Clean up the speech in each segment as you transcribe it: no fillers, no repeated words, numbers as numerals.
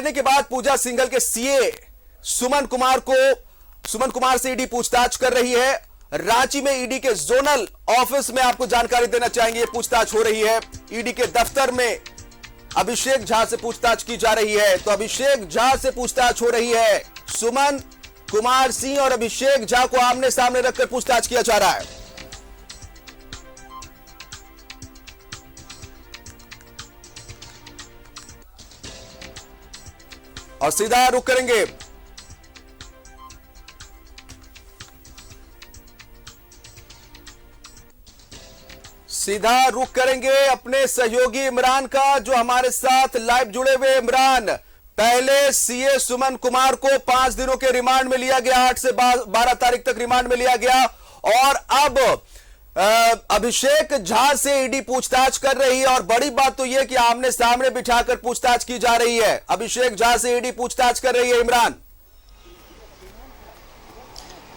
घटने के बाद पूजा सिंघल के सीए सुमन कुमार से ईडी पूछताछ कर रही है। रांची में ईडी के जोनल ऑफिस में आपको जानकारी देना चाहेंगे, पूछताछ हो रही है। ईडी के दफ्तर में अभिषेक झा से पूछताछ की जा रही है। तो अभिषेक झा से पूछताछ हो रही है। सुमन कुमार सिंह और अभिषेक झा को आमने सामने रखकर पूछताछ किया जा रहा है। और सीधा रुख करेंगे अपने सहयोगी इमरान का, जो हमारे साथ लाइव जुड़े हुए। इमरान, पहले सीए सुमन कुमार को 5 दिनों के रिमांड में लिया गया, 8 से 12 तारीख तक रिमांड में लिया गया, और अब अभिषेक झा से ईडी पूछताछ कर रही है। और बड़ी बात तो यह कि आमने सामने बिठाकर पूछताछ की जा रही है। अभिषेक झा से ईडी पूछताछ कर रही है। इमरान,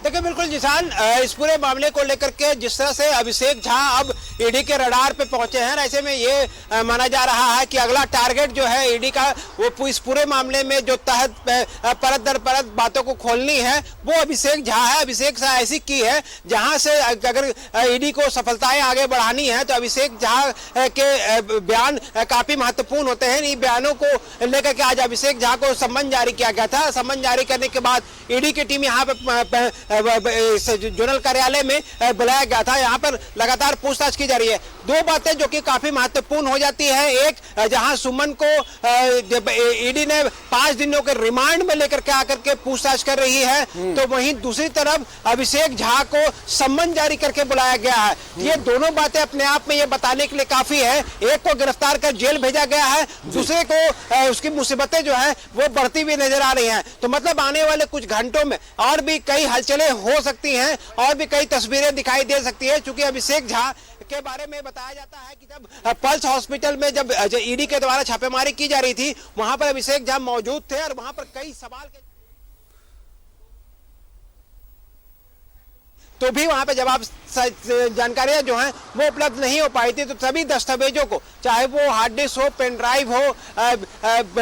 देखिए बिल्कुल जिसान, इस पूरे मामले को लेकर के जिस तरह से अभिषेक झा अब ईडी के रडार पे पहुंचे हैं, ऐसे में ये माना जा रहा है कि अगला टारगेट जो है ईडी का, वो इस पूरे मामले में जो तहत परत दर परत बातों को खोलनी है, वो अभिषेक झा है। अभिषेक झा ऐसी की है जहां से अगर ईडी को सफलताएं आगे बढ़ानी है तो अभिषेक झा के बयान काफी महत्वपूर्ण होते हैं। इन बयानों को लेकर के आज अभिषेक झा को सम्मन जारी किया गया था। सम्मन जारी करने के बाद ईडी की टीम यहाँ पे जोनल कार्यालय में बुलाया गया था। यहाँ पर लगातार पूछताछ की जा रही है। 2 बातें जो कि काफी महत्वपूर्ण हो जाती है। एक, जहां सुमन को ईडी ने 5 दिनों के रिमांड में लेकर के आकर के पूछताछ कर रही है, तो वहीं दूसरी तरफ अभिषेक झा को सम्मन जारी करके बुलाया गया है। ये दोनों बातें अपने आप में ये बताने के लिए काफी है। एक को गिरफ्तार कर जेल भेजा गया है, दूसरे को उसकी मुसीबतें जो है वो बढ़ती हुई नजर आ रही हैं। तो मतलब आने वाले कुछ घंटों में और भी कई हलचलें हो सकती हैं और भी कई तस्वीरें दिखाई दे सकती है। क्योंकि अभिषेक झा के बारे में बताया जाता है कि जब पल्स हॉस्पिटल में जब ईडी के द्वारा छापेमारी की जा रही थी, वहां पर अभिषेक झा मौजूद थे और वहां पर कई सवाल के तो भी वहां पे जवाब जानकारियां जो हैं वो उपलब्ध नहीं हो पाई थी। तो सभी दस्तावेजों को, चाहे वो हार्ड डिस्क हो, पेन ड्राइव हो,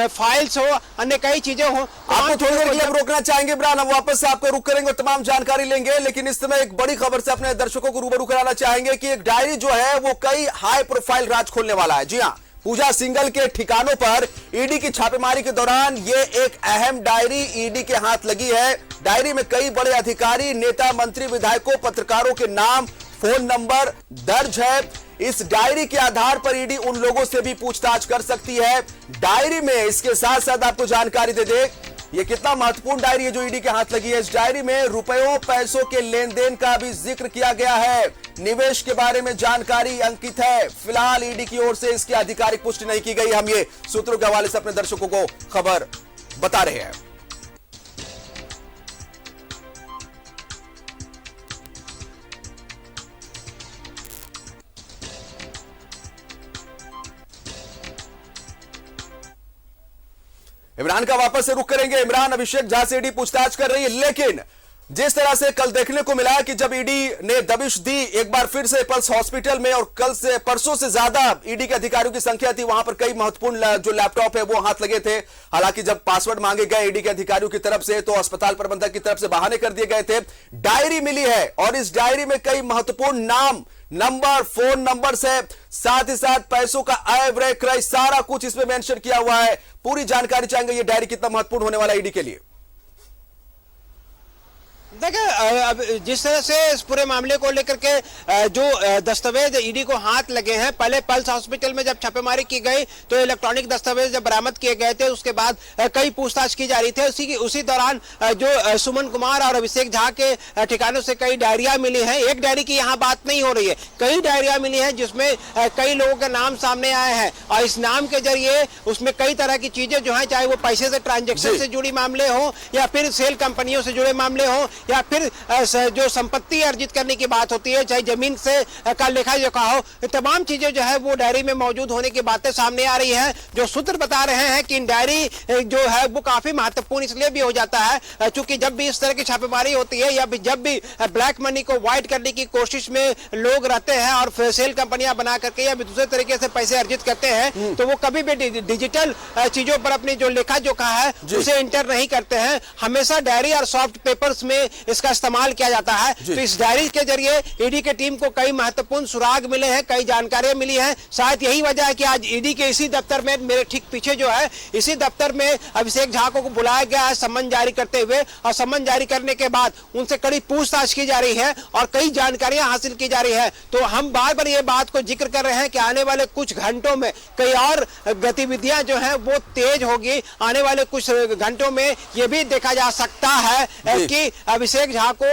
फाइल्स हो, अन्य कई चीजें हो, आपको थोड़ी देर के लिए रोकना चाहेंगे इमरान, हम वापस से आपको रुक करेंगे और तमाम जानकारी लेंगे। लेकिन इस समय एक बड़ी खबर से अपने दर्शकों को रूबरू कराना चाहेंगे कि एक डायरी जो है वो कई हाई प्रोफाइल राज खोलने वाला है। जी हाँ, पूजा सिंघल के ठिकानों पर ईडी की छापेमारी के दौरान ये एक अहम डायरी ईडी के हाथ लगी है। डायरी में कई बड़े अधिकारी, नेता, मंत्री, विधायकों, पत्रकारों के नाम, फोन नंबर दर्ज है। इस डायरी के आधार पर ईडी उन लोगों से भी पूछताछ कर सकती है। डायरी में इसके साथ साथ आपको जानकारी दे दे, ये कितना महत्वपूर्ण डायरी है जो ईडी के हाथ लगी है। इस डायरी में रुपयों पैसों के लेन देन का भी जिक्र किया गया है। निवेश के बारे में जानकारी अंकित है। फिलहाल ईडी की ओर से इसकी आधिकारिक पुष्टि नहीं की गई। हम ये सूत्रों के हवाले से अपने दर्शकों को खबर बता रहे हैं। इमरान का वापस से रुख करेंगे। इमरान, अभिषेक झा से ईडी पूछताछ कर रही है, लेकिन जिस तरह से कल देखने को मिला कि जब ईडी ने दबिश दी एक बार फिर से पल्स हॉस्पिटल में, और कल से परसों से ज्यादा ईडी के अधिकारियों की संख्या थी, वहां पर कई महत्वपूर्ण जो लैपटॉप है वो हाथ लगे थे। हालांकि जब पासवर्ड मांगे गए ईडी के अधिकारियों की तरफ से तो अस्पताल प्रबंधक की तरफ से बहाने कर दिए गए थे। डायरी मिली है और इस डायरी में कई महत्वपूर्ण नाम, नंबर, फोन नंबर से साथ ही साथ पैसों का आय व्यय क्रय सारा कुछ इसमें मेंशन किया हुआ है। पूरी जानकारी चाहेंगे ये डायरी कितना महत्वपूर्ण होने वाला ईडी के लिए। देखिए, अब जिस तरह से इस पूरे मामले को लेकर के जो दस्तावेज ईडी को हाथ लगे हैं, पहले पल्स हॉस्पिटल में जब छापेमारी की गई तो इलेक्ट्रॉनिक दस्तावेज जब बरामद किए गए थे, उसके बाद कई पूछताछ की जा रही थी। उसी दौरान जो सुमन कुमार और अभिषेक झा के ठिकानों से कई डायरियां मिली हैं। एक डायरी की यहाँ बात नहीं हो रही है, कई डायरियां मिली हैं जिसमें कई लोगों के नाम सामने आए हैं और इस नाम के जरिए उसमें कई तरह की चीजें जो है, चाहे वो पैसे से ट्रांजेक्शन से जुड़ी मामले हो या फिर सेल कंपनियों से जुड़े मामले हो या फिर जो संपत्ति अर्जित करने की बात होती है, चाहे जमीन से का लेखा जोखा हो, तमाम चीजें जो है वो डायरी में मौजूद होने की बातें सामने आ रही है। जो सूत्र बता रहे हैं कि डायरी जो है वो काफी महत्वपूर्ण इसलिए भी हो जाता है क्योंकि जब भी इस तरह की छापेमारी होती है या जब भी ब्लैक मनी को व्हाइट करने की कोशिश में लोग रहते हैं और सेल कंपनियां बना करके या दूसरे तरीके से पैसे अर्जित करते हैं, तो वो कभी भी डिजिटल चीजों पर अपनी जो लेखा जोखा है उसे इंटर नहीं करते हैं। हमेशा डायरी और सॉफ्ट पेपर्स में इसका इस्तेमाल किया जाता है। तो इस डायरी के जरिए ईडी की टीम को कई महत्वपूर्ण सुराग मिले हैं, कई जानकारियां मिली हैं। शायद यही वजह है कि आज ईडी के इसी दफ्तर में, मेरे ठीक पीछे जो है, इसी दफ्तर में अभिषेक झा को बुलाया गया है सम्मन जारी करते हुए, और सम्मन जारी करने के बाद उनसे कड़ी पूछताछ की जा रही है और कई जानकारियां हासिल की जा रही है। तो हम बार बार ये बात को जिक्र कर रहे हैं कि आने वाले कुछ घंटों में कई और गतिविधियां जो हैं वो तेज होगी। आने वाले कुछ घंटों में ये भी देखा जा सकता है कि अभिषेक झा को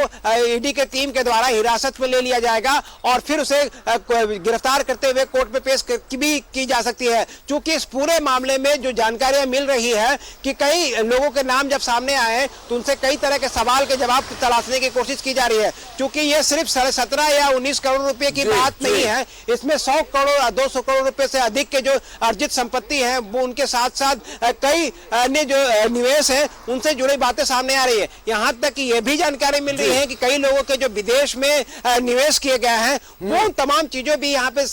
ईडी के टीम के द्वारा हिरासत में ले लिया जाएगा और फिर उसे गिरफ्तार करते हुए कोर्ट में पेश भी की जा सकती है। क्योंकि इस पूरे मामले में जो जानकारियां मिल रही है कि कई लोगों के नाम जब सामने आए तो उनसे कई तरह के सवाल के जवाब तलाशने की कोशिश की जा रही है। क्योंकि ये सिर्फ 17.5 या 19 करोड़ रुपए की बात नहीं है, इसमें 100 करोड़ 200 करोड़ रुपए से अधिक के जो अर्जित संपत्ति है वो उनके साथ साथ कई अन्य जो निवेश है उनसे जुड़ी बातें सामने आ रही है। यहाँ तक कि ये भी जानकारी मिल रही है कि कई लोगों के जो विदेश में निवेश किए गए हैं वो तमाम चीजों भी यहाँ पे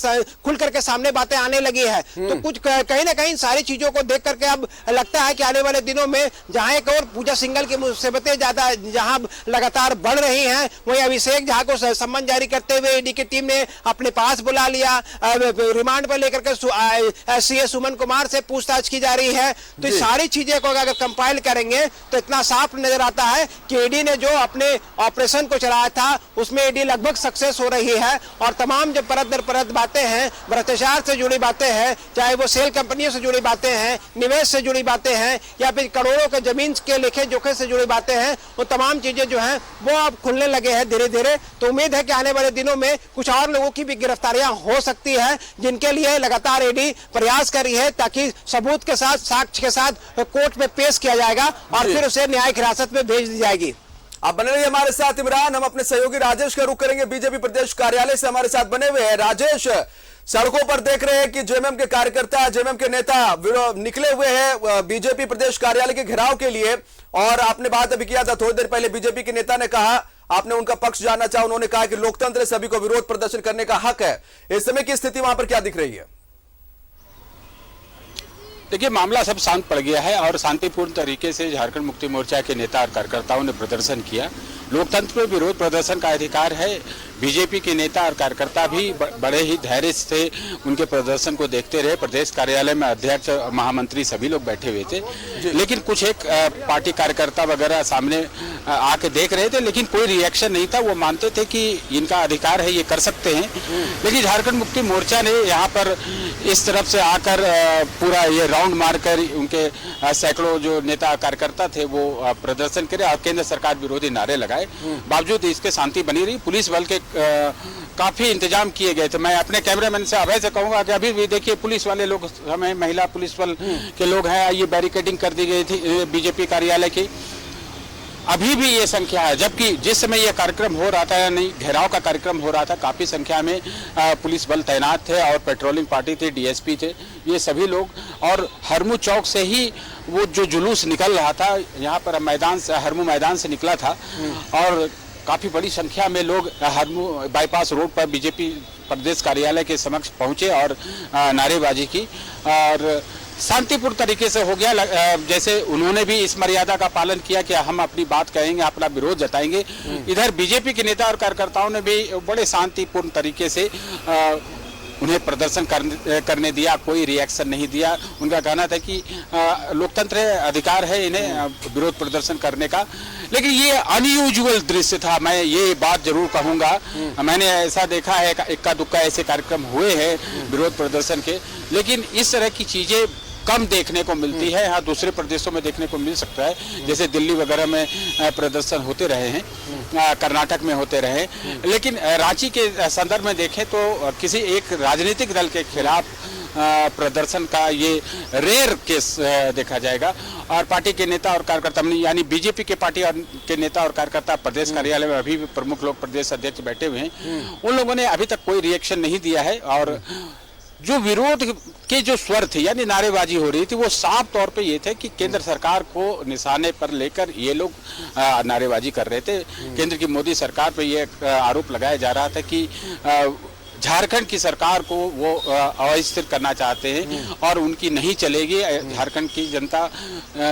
खुल करके सामने बातें आने लगी है। तो कुछ कहीं ना कहीं सारी चीजों को देख करके अब लगता है कि आने वाले दिनों में जहां एक और पूजा सिंघल की मुसीबतें ज्यादा जहां लगातार बढ़ रही हैं, वहीं अभिषेक झा को सम्मन जारी करते हुए ईडी की टीम ने अपने पास बुला लिया, रिमांड पर लेकर के सीए सुमन कुमार से पूछताछ की जा रही है। तो इस सारी चीजें को अगर कंपाइल करेंगे तो इतना साफ नजर आता है कि ईडी ने जो अपने ऑपरेशन को चलाया था उसमें ईडी लगभग सक्सेस हो रही है और तमाम जो परत दर परत बातें हैं, भ्रष्टाचार से जुड़ी बातें हैं, चाहे वो सेल कंपनियों से जुड़ी बातें हैं, निवेश से जुड़ी बातें हैं या फिर करोड़ों के जमीन के लेखे जोखे से जुड़ी बातें हैं, वो तमाम चीजें जो हैं वो अब खुलने लगे हैं धीरे धीरे। तो उम्मीद है कि आने वाले दिनों में कुछ और लोगों की भी गिरफ्तारियां हो सकती है, जिनके लिए लगातार ईडी प्रयास कर रही है ताकि सबूत के साथ, साक्ष्य के साथ कोर्ट में पेश किया जाएगा और फिर उसे न्यायिक हिरासत में भेज दी जाएगी। आप बने रहिए हमारे साथ इमरान। हम अपने सहयोगी राजेश का रुख करेंगे, बीजेपी प्रदेश कार्यालय से हमारे साथ बने हुए हैं। राजेश, सड़कों पर देख रहे हैं कि जेएमएम के कार्यकर्ता, जेएमएम के नेता निकले हुए हैं बीजेपी प्रदेश कार्यालय के घेराव के लिए, और आपने बात अभी किया था थोड़ी देर पहले, बीजेपी के नेता ने कहा, आपने उनका पक्ष जानना चाहा, उन्होंने कहा कि लोकतंत्र सभी को विरोध प्रदर्शन करने का हक है। इस समय की स्थिति वहां पर क्या दिख रही है? देखिए, मामला सब शांत पड़ गया है और शांतिपूर्ण तरीके से झारखंड मुक्ति मोर्चा के नेता और कार्यकर्ताओं ने प्रदर्शन किया। लोकतंत्र में विरोध प्रदर्शन का अधिकार है। बीजेपी के नेता और कार्यकर्ता भी बड़े ही धैर्य से उनके प्रदर्शन को देखते रहे। प्रदेश कार्यालय में अध्यक्ष, महामंत्री सभी लोग बैठे हुए थे, लेकिन कुछ एक पार्टी कार्यकर्ता वगैरह सामने आके देख रहे थे, लेकिन कोई रिएक्शन नहीं था। वो मानते थे कि इनका अधिकार है, ये कर सकते हैं। लेकिन झारखंड मुक्ति मोर्चा ने यहाँ पर इस तरफ से आकर पूरा ये राउंड मारकर उनके सैकड़ों जो नेता कार्यकर्ता थे वो प्रदर्शन करे और केंद्र सरकार विरोधी नारे लगाए। बावजूद इसके शांति बनी रही। पुलिस बल के काफी इंतजाम किए गए थे। मैं अपने कैमरामैन से अभय से कहूंगा कि अभी भी देखिए पुलिस वाले लोग, हमें महिला पुलिस बल के लोग हैं, ये बैरिकेडिंग कर दी गई थी बीजेपी कार्यालय की। अभी भी ये संख्या है, जबकि जिस समय ये कार्यक्रम हो रहा था, या नहीं घेराव का कार्यक्रम हो रहा था, काफी संख्या में पुलिस बल तैनात थे और पेट्रोलिंग पार्टी थे, डीएसपी थे, ये सभी लोग। और हरमू चौक से ही वो जो जुलूस निकल रहा था, यहाँ पर मैदान से, हरमू मैदान से निकला था और काफी बड़ी संख्या में लोग हरमू बाईपास रोड पर बीजेपी प्रदेश कार्यालय के समक्ष पहुंचे और नारेबाजी की और शांतिपूर्ण तरीके से हो गया। जैसे उन्होंने भी इस मर्यादा का पालन किया कि हम अपनी बात कहेंगे, अपना विरोध जताएंगे। इधर बीजेपी के नेता और कार्यकर्ताओं ने भी बड़े शांतिपूर्ण तरीके से उन्हें प्रदर्शन करने दिया, कोई रिएक्शन नहीं दिया। उनका कहना था कि लोकतंत्र है, अधिकार है इन्हें विरोध प्रदर्शन करने का। लेकिन ये अनयूजुअल दृश्य था, मैं ये बात जरूर कहूँगा। मैंने ऐसा देखा है, इक्का दुक्का ऐसे कार्यक्रम हुए हैं विरोध प्रदर्शन के, लेकिन इस तरह की चीज़ें कम देखने को मिलती है। हाँ, दूसरे प्रदेशों में देखने को मिल सकता है, जैसे दिल्ली वगैरह में प्रदर्शन होते रहे हैं, कर्नाटक में होते रहे, लेकिन रांची के संदर्भ में देखें तो किसी एक राजनीतिक दल के खिलाफ प्रदर्शन का ये रेयर केस देखा जाएगा। और पार्टी के नेता और कार्यकर्ता यानी बीजेपी के पार्टी के नेता और कार्यकर्ता प्रदेश कार्यालय में अभी भी प्रमुख लोग प्रदेश अध्यक्ष बैठे हुए हैं, उन लोगों ने अभी तक कोई रिएक्शन नहीं दिया है। और जो विरोध के जो स्वर थे यानी नारेबाजी हो रही थी वो साफ तौर पे ये थे कि केंद्र सरकार को निशाने पर लेकर ये लोग नारेबाजी कर रहे थे। केंद्र की मोदी सरकार पे ये आरोप लगाया जा रहा था कि झारखंड की सरकार को वो अस्थिर करना चाहते हैं और उनकी नहीं चलेगी। झारखंड की जनता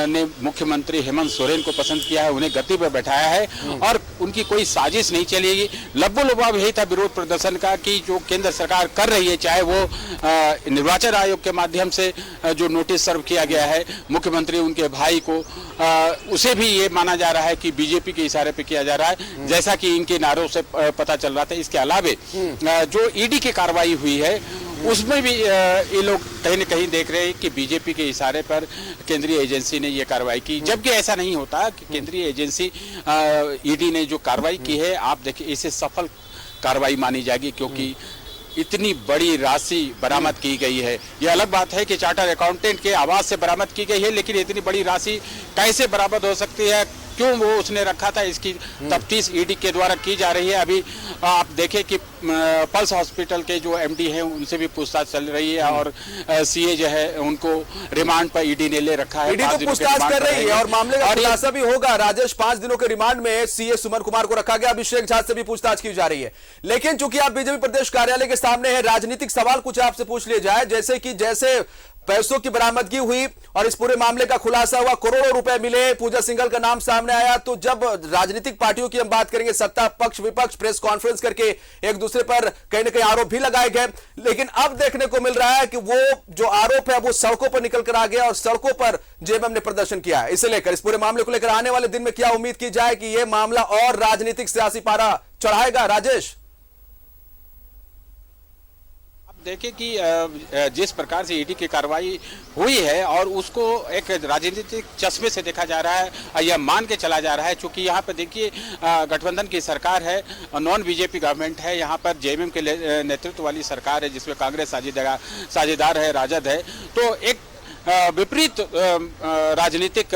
ने मुख्यमंत्री हेमंत सोरेन को पसंद किया है, उन्हें गद्दी पर बैठाया है और उनकी कोई साजिश नहीं चलेगी। लब्बो लुबाब यही था विरोध प्रदर्शन का कि जो केंद्र सरकार कर रही है, चाहे वो निर्वाचन आयोग के माध्यम से जो नोटिस सर्व किया गया है मुख्यमंत्री उनके भाई को, उसे भी ये माना जा रहा है कि बीजेपी के इशारे पे किया जा रहा है, जैसा कि इनके नारों से पता चल रहा था। इसके अलावे जो ईडी की कार्रवाई हुई है उसमें भी ये लोग कहीं न कहीं देख रहे हैं कि बीजेपी के इशारे पर केंद्रीय एजेंसी ने ये कार्रवाई की, जबकि ऐसा नहीं होता कि केंद्रीय एजेंसी ईडी ने जो कार्रवाई की है, आप देखिए इसे सफल कार्रवाई मानी जाएगी क्योंकि इतनी बड़ी राशि बरामद की गई है। यह अलग बात है कि चार्टर अकाउंटेंट के आवास से बरामद की गई है, लेकिन इतनी बड़ी राशि कैसे बरामद हो सकती है, क्यों वो उसने रखा था, इसकी तफ्तीश ईडी के द्वारा की जा रही है। अभी आप देखें कि पल्स हॉस्पिटल के जो एमडी हैं उनसे भी पूछताछ चल रही है और सीए जो है उनको रिमांड पर ईडी ने ले रखा है। ईडी तो पूछताछ कर रही है और मामले का खुलासा भी होगा। राजेश, 5 दिनों के रिमांड में सीए सुमन कुमार को रखा गया, अभिषेक झा से भी पूछताछ की जा रही है। लेकिन चूंकि आप बीजेपी प्रदेश कार्यालय के सामने है, राजनीतिक सवाल कुछ आपसे पूछ लिए जाए, जैसे पैसों की बरामदगी हुई और इस पूरे मामले का खुलासा हुआ, करोड़ों रुपए मिले, पूजा सिंघल का नाम सामने आया, तो जब राजनीतिक पार्टियों की हम बात करेंगे, सत्ता पक्ष विपक्ष प्रेस कॉन्फ्रेंस करके एक दूसरे पर कहीं ना कहीं आरोप भी लगाए गए, लेकिन अब देखने को मिल रहा है कि वो जो आरोप है वो सड़कों पर निकल कर आ गया और सड़कों पर जेएमएम ने प्रदर्शन किया है। इसे लेकर, इस पूरे मामले को लेकर आने वाले दिन में क्या उम्मीद की जाए कि यह मामला और राजनीतिक सियासी पारा चढ़ाएगा? राजेश, देखिए कि जिस प्रकार से ईडी की कार्रवाई हुई है और उसको एक राजनीतिक चश्मे से देखा जा रहा है, यह मान के चला जा रहा है, क्योंकि यहाँ पर देखिए गठबंधन की सरकार है, नॉन बीजेपी गवर्नमेंट है, यहाँ पर जेएमएम के नेतृत्व वाली सरकार है जिसमें कांग्रेस साझेदार है, राजद है, तो एक विपरीत राजनीतिक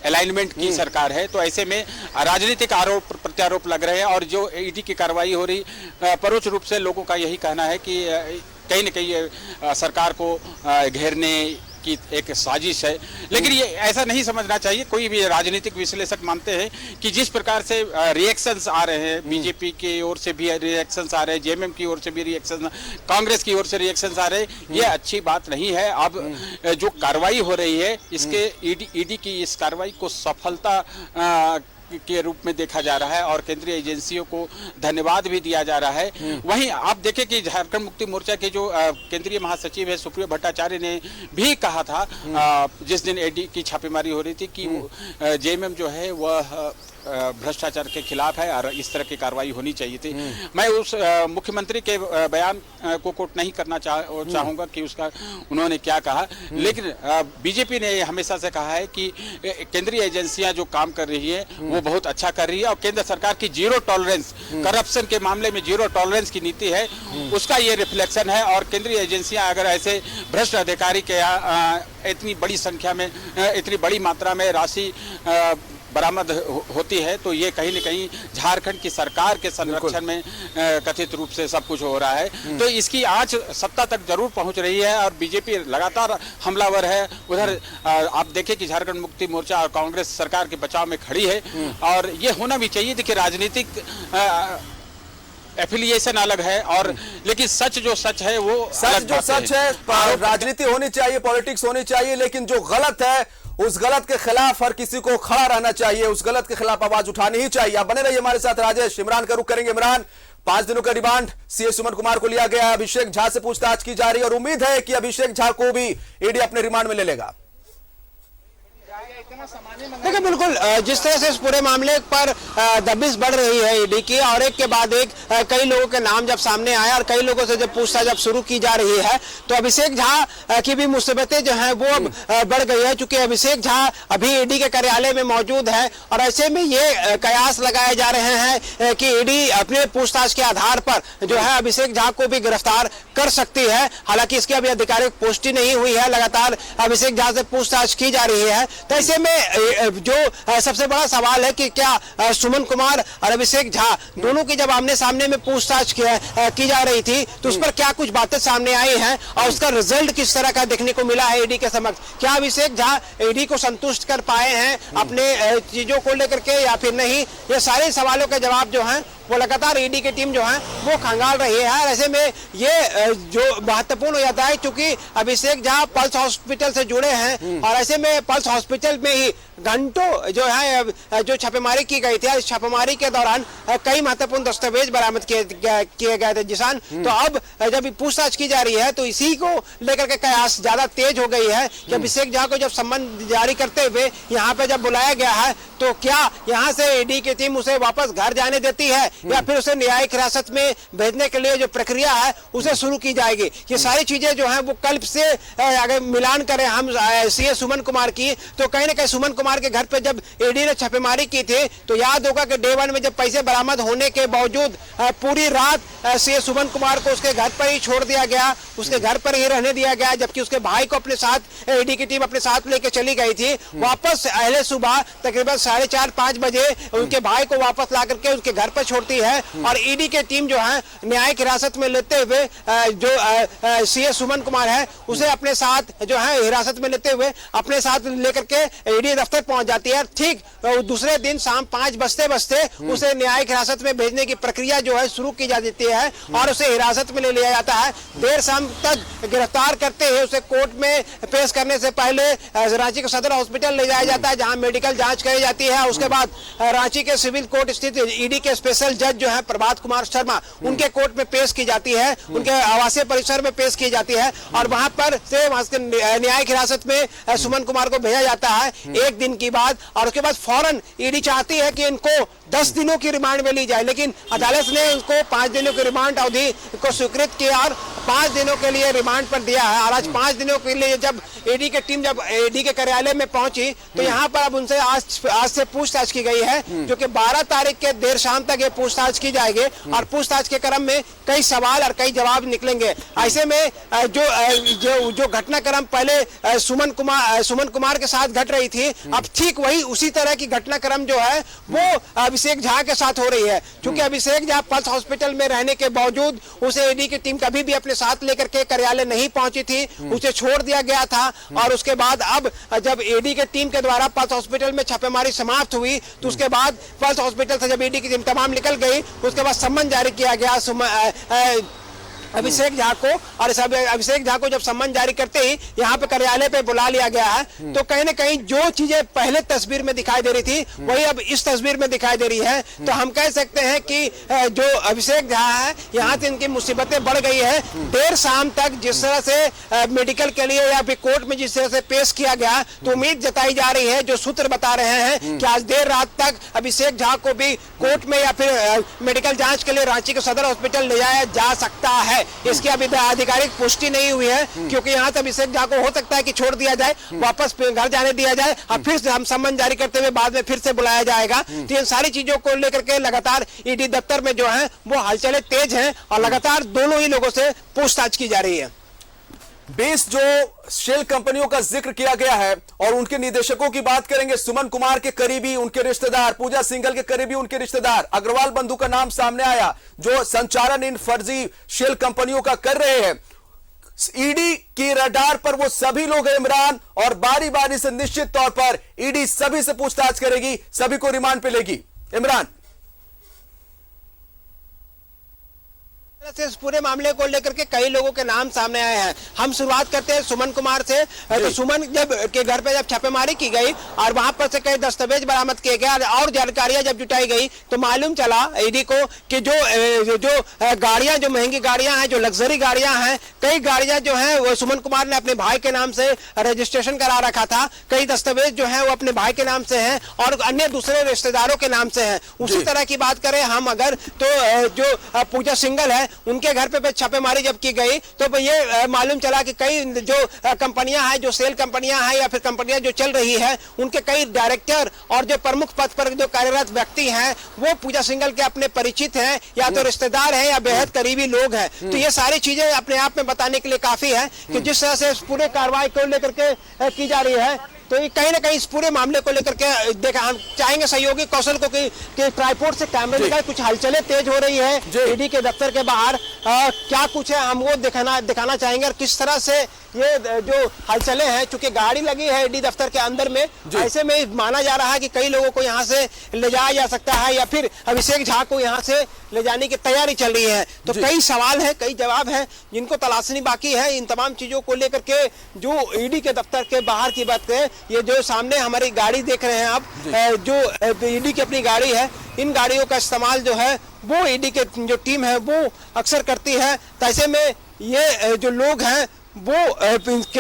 अलाइनमेंट की सरकार है। तो ऐसे में राजनीतिक आरोप प्रत्यारोप लग रहे हैं और जो ईडी की कार्रवाई हो रही, परोक्ष रूप से लोगों का यही कहना है कि कहीं न कहीं सरकार को घेरने की एक साजिश है। लेकिन ये ऐसा नहीं समझना चाहिए। कोई भी राजनीतिक विश्लेषक मानते हैं कि जिस प्रकार से रिएक्शंस आ रहे हैं, बीजेपी की ओर से भी रिएक्शंस आ रहे हैं, जेएमएम की ओर से भी रिएक्शंस, कांग्रेस की ओर से रिएक्शंस आ रहे हैं, ये अच्छी बात नहीं है। अब जो कार्रवाई हो रही है, इसके ईडी की इस कार्रवाई को सफलता के रूप में देखा जा रहा है और केंद्रीय एजेंसियों को धन्यवाद भी दिया जा रहा है। वहीं आप देखें कि झारखंड मुक्ति मोर्चा के जो केंद्रीय महासचिव है सुप्रियो भट्टाचार्य ने भी कहा था जिस दिन ईडी की छापेमारी हो रही थी कि जेएमएम जो है वह भ्रष्टाचार के खिलाफ है और इस तरह की कार्रवाई होनी चाहिए थी। मैं उस मुख्यमंत्री के बयान को कोट नहीं करना चाहूंगा कि उसका उन्होंने क्या कहा, लेकिन बीजेपी ने हमेशा से कहा है कि केंद्रीय एजेंसियां जो काम कर रही है वो बहुत अच्छा कर रही है और केंद्र सरकार की जीरो टॉलरेंस, करप्शन के मामले में जीरो टॉलरेंस की नीति है, उसका ये रिफ्लेक्शन है। और केंद्रीय एजेंसियां अगर ऐसे भ्रष्ट अधिकारी के इतनी बड़ी संख्या में, इतनी बड़ी मात्रा में राशि बरामद होती है तो ये कहीं न कहीं झारखंड की सरकार के संरक्षण में कथित रूप से सब कुछ हो रहा है। तो इसकी आंच सत्ता तक जरूर पहुंच रही है और बीजेपी लगातार हमलावर है। उधर आप देखें कि झारखंड मुक्ति मोर्चा और कांग्रेस सरकार के बचाव में खड़ी है और ये होना भी चाहिए। देखिए राजनीतिक एफिलिएशन अलग है और लेकिन सच जो सच है वो सच है। राजनीति होनी चाहिए, पॉलिटिक्स होनी चाहिए, लेकिन जो गलत है उस गलत के खिलाफ हर किसी को खड़ा रहना चाहिए, उस गलत के खिलाफ आवाज उठानी ही चाहिए। आप बने रहिए हमारे साथ। राजेश, इमरान का रुख करेंगे। इमरान, 5 दिनों का रिमांड सीए सुमन कुमार को लिया गया, अभिषेक झा से पूछताछ की जा रही है और उम्मीद है कि अभिषेक झा को भी ईडी अपने रिमांड में ले लेगा। देखिए बिल्कुल जिस तरह से इस पूरे मामले पर दबिश बढ़ रही है ईडी की, और एक के बाद एक कई लोगों के नाम जब सामने आए और कई लोगों से जब पूछताछ जब शुरू की जा रही है, तो अभिषेक झा की भी मुसीबतें जो हैं वो अब बढ़ गई है। चूंकि अभिषेक झा अभी ईडी के कार्यालय में मौजूद है और ऐसे में ये कयास लगाए जा रहे हैं कि ईडी अपने पूछताछ के आधार पर जो है अभिषेक झा को भी गिरफ्तार कर सकती है। हालांकि इसकी अभी आधिकारिक पुष्टि नहीं हुई है, लगातार अभिषेक झा से पूछताछ की जा रही है। तो ऐसे में जो सबसे बड़ा सवाल है कि क्या सुमन कुमार और अभिषेक झा दोनों की जब आमने सामने में पूछताछ की जा रही थी तो उस पर क्या कुछ बातें सामने आई हैं और उसका रिजल्ट किस तरह का देखने को मिला है ईडी के समक्ष? क्या अभिषेक झा ईडी को संतुष्ट कर पाए हैं अपने चीजों को लेकर के या फिर नहीं? ये सारे सवालों के जवाब जो हैं वो लगातार ईडी की टीम जो है वो खंगाल रही है। ऐसे में ये जो महत्वपूर्ण हो जाता है क्योंकि अभिषेक झा पल्स हॉस्पिटल से जुड़े हैं और ऐसे में पल्स हॉस्पिटल में ही घंटों जो है जो छापेमारी की गई थी, इस छापेमारी के दौरान कई महत्वपूर्ण दस्तावेज बरामद किए गए थे जिसान। तो अब जब पूछताछ की जा रही है तो इसी को लेकर के कयास ज्यादा तेज हो गई है कि अभिषेक झा को जब सम्मन जारी करते हुए यहाँ पे जब बुलाया गया है तो क्या यहाँ से ईडी की टीम उसे वापस घर जाने देती है या फिर उसे न्यायिक हिरासत में भेजने के लिए जो प्रक्रिया है उसे शुरू की जाएगी? ये सारी चीजें जो है वो कल से अगर मिलान करें हम सीए सुमन कुमार की, तो कहीं ना कहीं सुमन कुमार के घर पे जब ईडी ने छापेमारी की थी तो याद होगा कि डे 1 में जब पैसे बरामद होने के बावजूद पूरी रात सीए सुमन कुमार को उसके घर पर ही छोड़ दिया गया, उसके घर पर ही रहने दिया गया, जबकि उसके भाई को अपने साथ ईडी की टीम अपने साथ लेके चली गई थी। वापस अहले सुबह तकरीबन 4:30-5 बजे उनके भाई को वापस ला करके उसके घर पर छोड़ती है और ईडी की टीम जो है न्यायिक हिरासत में लेते हुए जो सीए सुमन कुमार है उसे अपने साथ जो है हिरासत में लेते हुए अपने साथ लेकर के ईडी दफ्तर पहुंच जाती है। ठीक दूसरे दिन शाम 5 बजते उसे न्यायिक हिरासत में भेजने की प्रक्रिया जो है शुरू की जा देती है और उसे हिरासत में ले लिया जाता है। देर शाम तक गिरफ्तार करते हुए उसे कोर्ट में पेश करने से पहले रांची के सदर हॉस्पिटल ले जाया जाता है जहां मेडिकल जांच कराई जाती है। उसके बाद रांची के सिविल कोर्ट स्थित ईडी के स्पेशल जज जो है प्रभात कुमार शर्मा उनके कोर्ट में पेश की जाती है, उनके आवासीय परिसर में पेश की जाती है और वहां पर से न्यायिक हिरासत में सुमन कुमार को भेजा जाता है 1 दिन की बाद। और उसके बाद फौरन ईडी चाहती है कि इनको 10 दिनों की रिमांड में ली जाए, लेकिन अदालत ने उनको 5 दिनों की रिमांड अवधि को स्वीकृत किया और 5 दिनों के लिए रिमांड पर दिया है। और आज 5 दिनों के लिए जब ईडी की टीम जब ईडी के कार्यालय में पहुंची तो यहाँ पर अब उनसे आज से पूछताछ की गई है, जो कि 12 तारीख के देर शाम तक ये पूछताछ की जाएगी और पूछताछ के क्रम में कई सवाल और कई जवाब निकलेंगे। ऐसे में जो घटनाक्रम पहले सुमन कुमार के साथ घट रही थी, अब ठीक वही उसी तरह की घटनाक्रम जो है वो अभिषेक झा के साथ हो रही है। क्योंकि अभिषेक झा पल्स हॉस्पिटल में रहने के बावजूद उसे ईडी की टीम कभी भी अपने साथ लेकर के कार्यालय नहीं पहुंची थी, उसे छोड़ दिया गया था। और उसके बाद अब जब ईडी की टीम के द्वारा पल्स हॉस्पिटल में छापेमारी समाप्त हुई तो उसके बाद पल्स हॉस्पिटल से जब ईडी की टीम तमाम निकल गई उसके बाद सम्मन जारी किया गया अभिषेक झा को। और अभिषेक झा को जब सम्मन जारी करते ही यहाँ पे कार्यालय पे बुला लिया गया है। तो कहीं ना कहीं जो चीजें पहले तस्वीर में दिखाई दे रही थी वही अब इस तस्वीर में दिखाई दे रही है। तो हम कह सकते हैं कि जो अभिषेक झा है यहाँ से इनकी मुसीबतें बढ़ गई है। देर शाम तक जिस तरह से मेडिकल के लिए या फिर कोर्ट में जिस तरह से पेश किया गया तो उम्मीद जताई जा रही है, जो सूत्र बता रहे हैं कि आज देर रात तक अभिषेक झा को भी कोर्ट में या फिर मेडिकल जांच के लिए रांची के सदर हॉस्पिटल ले जाया जा सकता है। इसकी अभी आधिकारिक पुष्टि नहीं हुई है क्योंकि यहाँ से अभिषेक झा को हो सकता है कि छोड़ दिया जाए, वापस घर जाने दिया जाए और फिर से हम सम्मन जारी करते हुए बाद में फिर से बुलाया जाएगा। तो इन सारी चीजों को लेकर के लगातार ईडी दफ्तर में जो है वो हलचलें तेज हैं और लगातार दोनों ही लोगों से पूछताछ की जा रही है। 20 जो शेल कंपनियों का जिक्र किया गया है और उनके निदेशकों की बात करेंगे। सुमन कुमार के करीबी उनके रिश्तेदार, पूजा सिंघल के करीबी उनके रिश्तेदार, अग्रवाल बंधु का नाम सामने आया जो संचालन इन फर्जी शेल कंपनियों का कर रहे हैं। ईडी की रडार पर वो सभी लोग हैं इमरान, और बारी बारी से निश्चित तौर पर ईडी सभी से पूछताछ करेगी, सभी को रिमांड पे लेगी। इमरान से इस पूरे मामले को लेकर के कई लोगों के नाम सामने आए हैं। हम शुरुआत करते हैं सुमन कुमार से। तो सुमन के घर पे जब छापेमारी की गई और वहां पर से कई दस्तावेज बरामद किए गए और जानकारियां जब जुटाई गई तो मालूम चला ईडी को कि जो गाड़ियां, जो महंगी गाड़ियां हैं, जो लग्जरी गाड़ियां हैं, कई गाड़ियां जो हैं वो सुमन कुमार ने अपने भाई के नाम से रजिस्ट्रेशन करा रखा था। कई दस्तावेज जो है वो अपने भाई के नाम से हैं और अन्य दूसरे रिश्तेदारों के नाम से हैं। उसी तरह की बात करें हम अगर तो जो पूजा सिंघल है उनके घर पे छापेमारी जब की गई तो ये मालूम चला कि कई जो कंपनियां हैं, जो सेल कंपनियां हैं या फिर कंपनियां जो चल रही है, उनके कई डायरेक्टर और जो प्रमुख पद पर जो कार्यरत व्यक्ति हैं वो पूजा सिंघल के अपने परिचित हैं या तो रिश्तेदार हैं या बेहद करीबी लोग हैं। तो ये सारी चीजें अपने आप में बताने के लिए काफी है कि जिस तरह से इस पूरे कार्रवाई को लेकर के की जा रही है तो ये कहीं ना कहीं इस पूरे मामले को लेकर के देखा हम चाहेंगे सहयोगी कौशल को कि ट्राइपोर्ट से कैमरे निकाल, कुछ हलचलें तेज हो रही है ईडी के दफ्तर के बाहर। क्या कुछ है हम वो दिखाना चाहेंगे और किस तरह से ये जो हलचलें हैं, चूंकि गाड़ी लगी है ईडी दफ्तर के अंदर में, ऐसे में माना जा रहा है कि कई लोगों को यहाँ से ले जाया जा सकता है या फिर अभिषेक झा को यहाँ से ले जाने की तैयारी चल रही है। तो कई सवाल है, कई जवाब है जिनको तलाशनी बाकी है। इन तमाम चीजों को लेकर के जो ईडी के दफ्तर के बाहर की बात करें, ये जो सामने हमारी गाड़ी देख रहे हैं आप, जो ईडी की अपनी गाड़ी है, इन गाड़ियों का इस्तेमाल जो है वो ईडी के जो टीम है वो अक्सर करती है। तो ऐसे में ये जो लोग हैं वो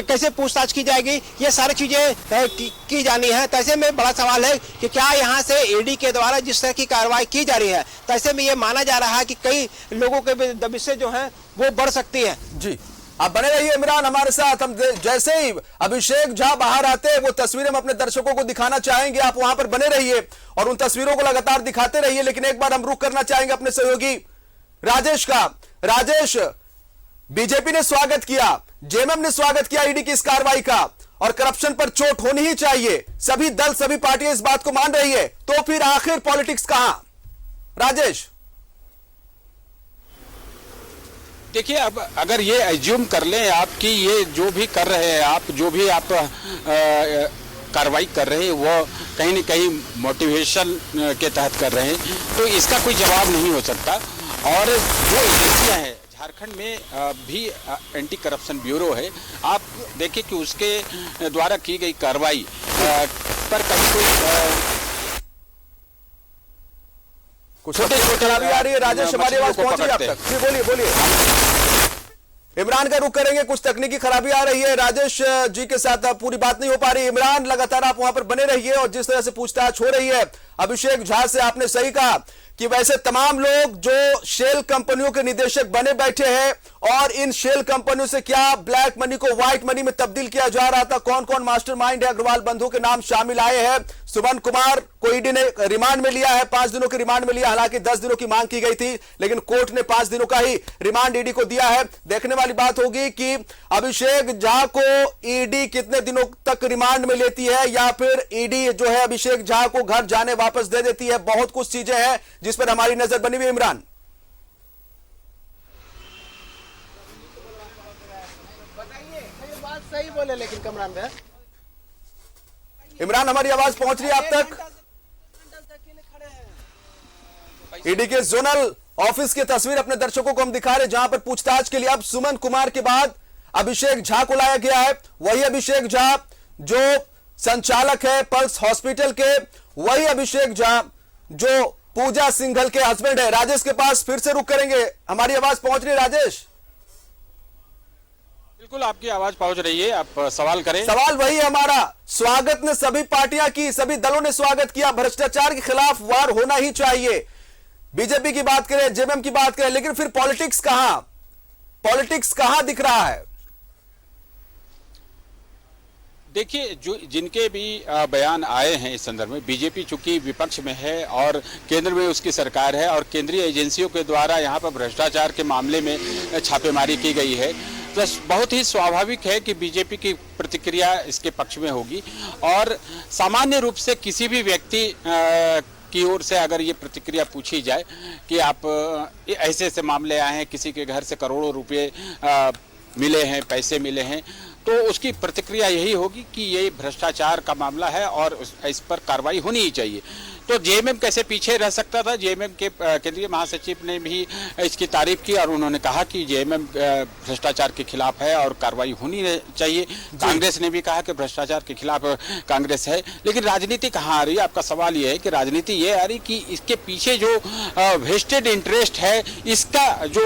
कैसे पूछताछ की जाएगी, ये सारी चीजें की जानी है। तो ऐसे में बड़ा सवाल है कि क्या यहाँ से ईडी के द्वारा जिस तरह की कार्रवाई की जा रही है, तो ऐसे में ये माना जा रहा है कि कई लोगों के दबिशें जो हैं वो बढ़ सकती है। जी, आप बने रहिए इमरान हमारे साथ। हम जैसे ही अभिषेक झा बाहर आते हैं वो तस्वीरें हम अपने दर्शकों को दिखाना चाहेंगे, आप वहां पर बने रहिए और उन तस्वीरों को लगातार दिखाते रहिए। लेकिन एक बार हम रुख करना चाहेंगे अपने सहयोगी राजेश का। राजेश, बीजेपी ने स्वागत किया, जेएमएम ने स्वागत किया ईडी की इस कार्रवाई का और करप्शन पर चोट होनी ही चाहिए, सभी दल सभी पार्टियां इस बात को मान रही है, तो फिर आखिर पॉलिटिक्स कहां? राजेश, देखिए, अब अगर ये एज्यूम कर लें आप कि ये जो भी कर रहे हैं आप, जो भी आप कार्रवाई कर रहे हैं वो कहीं न कहीं मोटिवेशन के तहत कर रहे हैं, तो इसका कोई जवाब नहीं हो सकता। और जो एजेंसियां हैं झारखंड में भी एंटी करप्शन ब्यूरो है, आप देखिए कि उसके द्वारा की गई कार्रवाई पर कभी कोई छोटे खराबी आ रही है। राजेश, हमारी आवाज पहुंच रही है आप तक? जी बोलिए बोलिए। इमरान का रुख करेंगे, कुछ तकनीकी खराबी आ रही है, राजेश जी के साथ पूरी बात नहीं हो पा रही। इमरान, लगातार आप वहां पर बने रहिए और जिस तरह से पूछताछ हो रही है अभिषेक झा से, आपने सही कहा कि वैसे तमाम लोग जो शेल कंपनियों के निदेशक बने बैठे हैं और इन शेल कंपनियों से क्या ब्लैक मनी को व्हाइट मनी में तब्दील किया जा रहा था, कौन कौन मास्टरमाइंड है, अग्रवाल बंधु के नाम शामिल आए हैं। सुमन कुमार को ईडी ने रिमांड में लिया है, 5 दिनों के रिमांड में लिया, हालांकि 10 दिनों की मांग की गई थी लेकिन कोर्ट ने 5 दिनों का ही रिमांड ईडी को दिया है। देखने वाली बात होगी कि अभिषेक झा को ईडी कितने दिनों तक रिमांड में लेती है या फिर ईडी जो है अभिषेक झा को घर जाने वापस दे देती है। बहुत कुछ चीजें हैं जिस पर हमारी नजर बनी हुई। इमरान, सही बोले लेकिन कमरान भाई, इमरान हमारी आवाज पहुंच रही है आप तक? ईडी के जोनल ऑफिस की तस्वीर अपने दर्शकों को हम दिखा रहे हैं जहां पर पूछताछ के लिए अब सुमन कुमार के बाद अभिषेक झा को लाया गया है। वही अभिषेक झा जो संचालक है पल्स हॉस्पिटल के, वही अभिषेक झा जो पूजा सिंघल के हस्बैंड है। राजेश के पास फिर से रुक करेंगे, हमारी आवाज पहुंच रही है राजेश? बिल्कुल, आपकी आवाज पहुंच रही है, आप सवाल करें। सवाल वही है हमारा, स्वागत ने सभी पार्टियां की, सभी दलों ने स्वागत किया, भ्रष्टाचार के खिलाफ वार होना ही चाहिए। बीजेपी की बात करें, जेएमएम की बात करें, लेकिन फिर पॉलिटिक्स कहां? पॉलिटिक्स कहां दिख रहा है? देखिए, जो जिनके भी बयान आए हैं इस संदर्भ में, बीजेपी चूंकि विपक्ष में है और केंद्र में उसकी सरकार है और केंद्रीय एजेंसियों के द्वारा यहाँ पर भ्रष्टाचार के मामले में छापेमारी की गई है, तो बहुत ही स्वाभाविक है कि बीजेपी की प्रतिक्रिया इसके पक्ष में होगी। और सामान्य रूप से किसी भी व्यक्ति की ओर से अगर ये प्रतिक्रिया पूछी जाए कि आप ऐसे ऐसे मामले आए हैं, किसी के घर से करोड़ों रुपए मिले हैं, पैसे मिले हैं, तो उसकी प्रतिक्रिया यही होगी कि ये भ्रष्टाचार का मामला है और इस पर कार्रवाई होनी ही चाहिए। तो जेएमएम कैसे पीछे रह सकता था। जेएमएम के केंद्रीय महासचिव ने भी इसकी तारीफ की और उन्होंने कहा कि जेएमएम भ्रष्टाचार के खिलाफ है और कार्रवाई होनी चाहिए। कांग्रेस ने भी कहा कि भ्रष्टाचार के खिलाफ कांग्रेस है, लेकिन राजनीति कहाँ आ रही है? आपका सवाल ये है कि राजनीति ये आ रही कि इसके पीछे जो वेस्टेड इंटरेस्ट है, इसका जो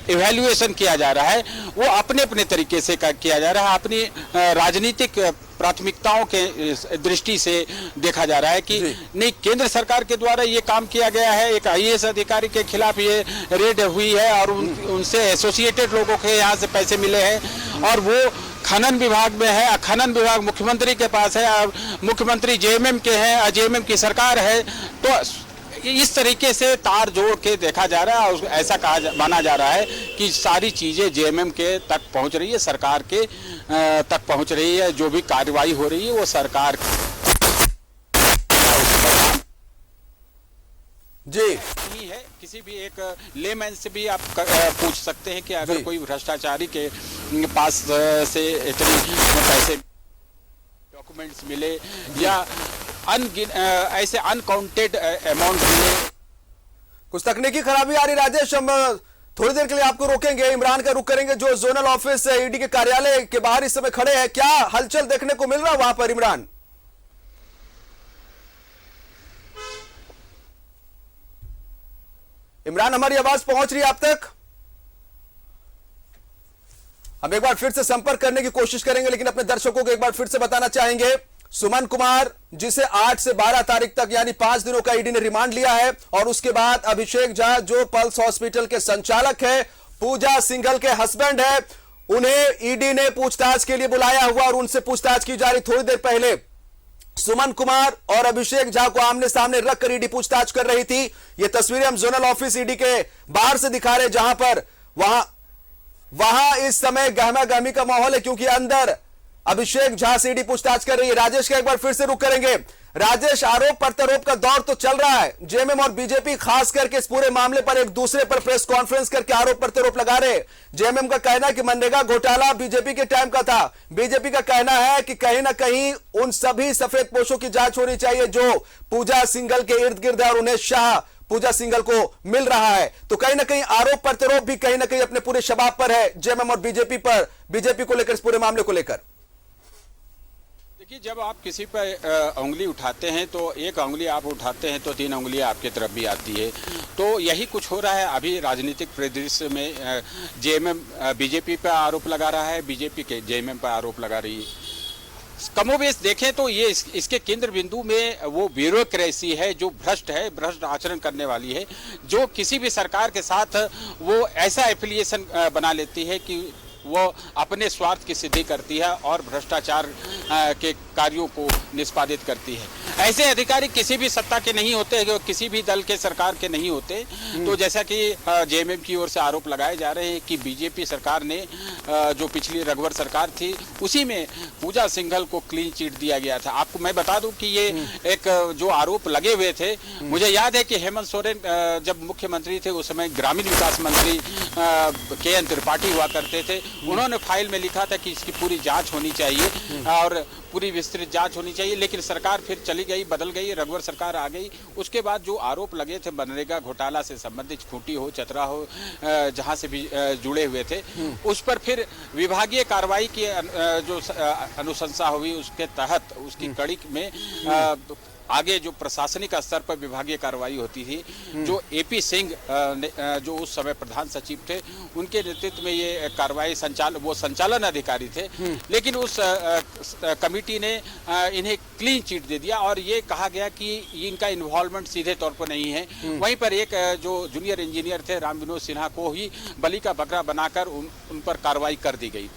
इवैल्यूएशन किया जा रहा है वो अपने अपने तरीके से किया जा रहा है, अपनी राजनीतिक प्राथमिकताओं के दृष्टि से देखा जा रहा है कि नहीं, केंद्र सरकार के द्वारा ये काम किया गया है, एक आईएएस अधिकारी के खिलाफ ये रेड हुई है और उनसे एसोसिएटेड लोगों के यहाँ से पैसे मिले हैं और वो खनन विभाग में है, खनन विभाग मुख्यमंत्री के पास है और मुख्यमंत्री जेएमएम के हैं, जेएमएम की सरकार है। तो इस तरीके से तार जोड़ के देखा जा रहा है और ऐसा माना जा रहा है कि सारी चीजें जेएमएम के तक पहुंच रही है, सरकार के तक पहुंच रही है। जो भी कार्रवाई हो रही है वो सरकार जी नहीं है। किसी भी एक लेमैन से भी आप पूछ सकते हैं कि अगर कोई भ्रष्टाचारी के पास से इतने पैसे डॉक्यूमेंट्स मिले या ऐसे अनकाउंटेड अमाउंट मिले। कुछ तकनीकी खराबी आ रही राजेश, हम थोड़ी देर के लिए आपको रोकेंगे, इमरान का रुख करेंगे जो जोनल ऑफिस ईडी के कार्यालय के बाहर इस समय खड़े हैं। क्या हलचल देखने को मिल रहा है वहां पर इमरान? इमरान, हमारी आवाज पहुंच रही है आप तक? हम एक बार फिर से संपर्क करने की कोशिश करेंगे, लेकिन अपने दर्शकों को एक बार फिर से बताना चाहेंगे, सुमन कुमार जिसे 8 से 12 तारीख तक यानी 5 दिनों का ईडी ने रिमांड लिया है और उसके बाद अभिषेक झा जो पल्स हॉस्पिटल के संचालक है, पूजा सिंघल के हस्बैंड है, उन्हें ईडी ने पूछताछ के लिए बुलाया हुआ और उनसे पूछताछ की जा रही। थोड़ी देर पहले सुमन कुमार और अभिषेक झा को आमने सामने रखकर ईडी पूछताछ कर रही थी। ये तस्वीरें हम जोनल ऑफिस ईडी के बाहर से दिखा रहे, जहां पर वहां इस समय गहमा गहमी का माहौल है क्योंकि अंदर अभिषेक झा से ईडी पूछताछ कर रही है। राजेश का एक बार फिर से रुख करेंगे। राजेश, आरोप प्रत्यारोप का दौर तो चल रहा है, जेएमएम और बीजेपी खास करके इस पूरे मामले पर एक दूसरे पर प्रेस कॉन्फ्रेंस करके आरोप प्रत्यारोप लगा रहे। जेएमएम का कहना है कि मनरेगा घोटाला बीजेपी के टाइम का था, बीजेपी का कहना है कि कहीं ना कहीं उन सभी सफेद पोशों की जांच होनी चाहिए जो पूजा सिंघल के इर्द गिर्द है और उन्हें शाह पूजा सिंघल को मिल रहा है। तो कहीं ना कहीं आरोप प्रत्यारोप भी कहीं ना कहीं अपने पूरे शबाब पर है जेएमएम और बीजेपी पर, बीजेपी को लेकर, इस पूरे मामले को लेकर। देखिए, जब आप किसी पर उंगली उठाते हैं तो एक उंगली आप उठाते हैं तो 3 उंगलियां आपकी तरफ भी आती है। तो यही कुछ हो रहा है अभी राजनीतिक परिदृश्य में। जेएमएम बीजेपी पर आरोप लगा रहा है, बीजेपी के जेएमएम पर आरोप लगा रही है। कमोबेश देखें तो ये इसके केंद्र बिंदु में वो ब्यूरोक्रेसी है जो भ्रष्ट है, भ्रष्ट आचरण करने वाली है, जो किसी भी सरकार के साथ वो ऐसा एफिलिएशन बना लेती है कि वो अपने स्वार्थ की सिद्धि करती है और भ्रष्टाचार के कार्यों को निष्पादित करती है। ऐसे अधिकारी किसी भी सत्ता के नहीं होते, किसी भी दल के सरकार के नहीं होते। तो जैसा कि जेएमएम की ओर से आरोप लगाए जा रहे हैं कि बीजेपी सरकार ने जो पिछली रघुवर सरकार थी उसी में पूजा सिंघल को क्लीन चिट दिया गया था। आपको मैं बता दूं कि ये एक जो आरोप लगे हुए थे, मुझे याद है कि हेमंत सोरेन जब मुख्यमंत्री थे उस समय ग्रामीण विकास मंत्री KN त्रिपाठी हुआ करते थे। उन्होंने फाइल में लिखा था कि इसकी पूरी जांच होनी चाहिए और पूरी विस्तृत जांच होनी चाहिए, लेकिन सरकार फिर चली गई, बदल गई, रघुवर सरकार आ गई। उसके बाद जो आरोप लगे थे मनरेगा घोटाला से संबंधित, खूंटी हो, चतरा हो, जहां से भी जुड़े हुए थे, उस पर फिर विभागीय कार्रवाई की जो अनुशंसा हुई उसके तहत उसकी कड़ी में आगे जो प्रशासनिक स्तर पर विभागीय कार्रवाई होती थी, जो AP सिंह जो उस समय प्रधान सचिव थे, उनके नेतृत्व में ये कार्रवाई वो संचालन अधिकारी थे। लेकिन उस कमेटी ने इन्हें क्लीन चिट दे दिया और ये कहा गया कि इनका इन्वॉल्वमेंट सीधे तौर पर नहीं है। वहीं पर एक जो जूनियर इंजीनियर थे राम विनोद सिन्हा को ही बलि का बकरा बनाकर उन पर कार्रवाई कर दी गई।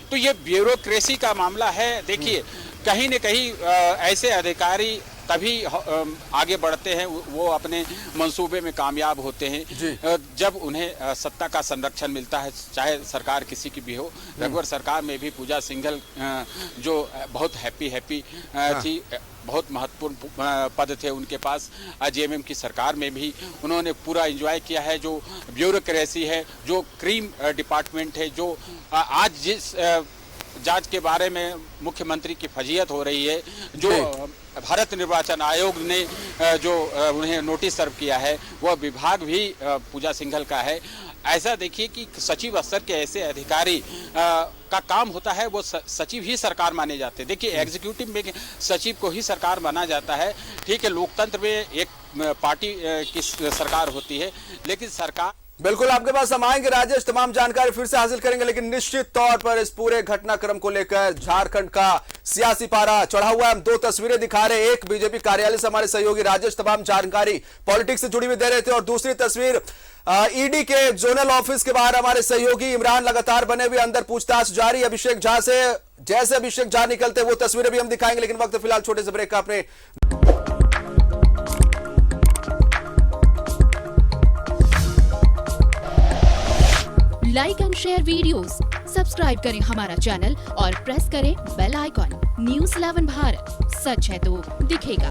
तो ये ब्यूरोक्रेसी का मामला है। देखिए, कहीं न कहीं ऐसे अधिकारी तभी आगे बढ़ते हैं, वो अपने मंसूबे में कामयाब होते हैं जब उन्हें सत्ता का संरक्षण मिलता है, चाहे सरकार किसी की भी हो। रघुवर सरकार में भी पूजा सिंघल जो बहुत हैप्पी थी, बहुत महत्वपूर्ण पद थे उनके पास। जेएमएम की सरकार में भी उन्होंने पूरा एंजॉय किया है। जो ब्यूरोक्रेसी है, जो क्रीम डिपार्टमेंट है, जो आज जांच के बारे में मुख्यमंत्री की फजीहत हो रही है। जो भारत निर्वाचन आयोग ने जो उन्हें नोटिस सर्व किया है वह विभाग भी पूजा सिंघल का है। ऐसा देखिए कि सचिव स्तर के ऐसे अधिकारी का काम होता है, वो सचिव ही सरकार माने जाते हैं। देखिए एग्जीक्यूटिव में सचिव को ही सरकार माना जाता है। ठीक है, लोकतंत्र में एक पार्टी की सरकार होती है, लेकिन सरकार बिल्कुल आपके पास हम आएंगे राजेश, तमाम जानकारी फिर से हासिल करेंगे, लेकिन निश्चित तौर पर इस पूरे घटनाक्रम को लेकर झारखंड का सियासी पारा चढ़ा हुआ है। हम दो तस्वीरें दिखा रहे हैं, एक बीजेपी कार्यालय से हमारे सहयोगी राजेश तमाम जानकारी पॉलिटिक्स से जुड़ी हुई दे रहे थे, और दूसरी तस्वीर ईडी के जोनल ऑफिस के बाहर हमारे सहयोगी इमरान लगातार बने हुए, अंदर पूछताछ जारी अभिषेक झा से। जैसे अभिषेक झा निकलते वो तस्वीरें भी हम दिखाएंगे, लेकिन वक्त फिलहाल छोटे से ब्रेक का अपने like and share videos, subscribe करें हमारा चैनल और प्रेस करें बेल आइकॉन। न्यूज़ 11 भारत, सच है तो दिखेगा।